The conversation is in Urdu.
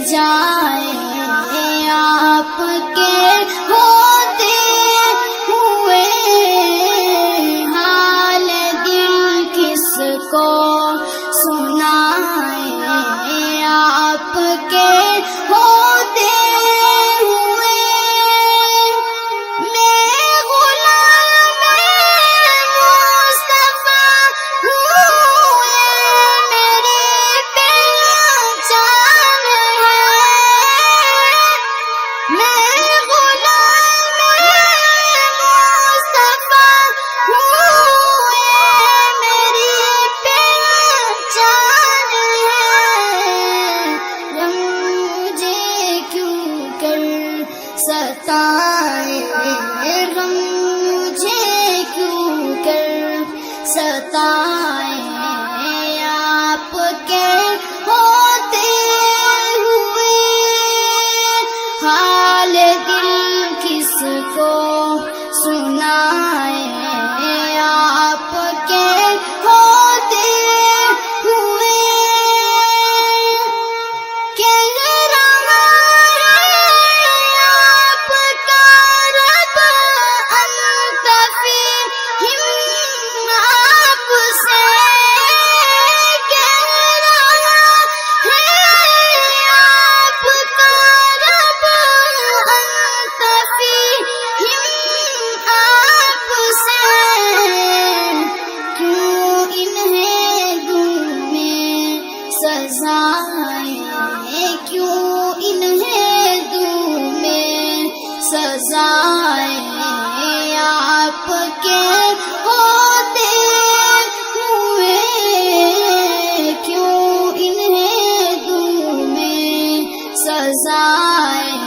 جائے آپ کے ہوتے ہوئے، حال دل کس کو سنائے آپ کے ہوتے ہوئے۔ میں غلام مصطفیٰ ہوں، یہ میری پہچان ہے۔ میں غلام مصطفیٰ ہوں، یہ میری پہچان ہے۔ غم مجھے کیوں کر ستائے، غم مجھے کیوں کر ستائے آپ کے ہوتے ہوئے، حال دل کس کو سنائے آپ کے ہوتے ہوئے۔ کہہ رہا ہے آپ کا رب انت فیہم آپ سے، کہہ رہا ہے آپ کا رب انت فیہم آپ سے۔ کیوں انہیں دوں میں سزائیں، کیوں انہیں دوں میں سزائیں آپ کے ہوتے ہوئے، کیوں انہیں دوں میں سزائیں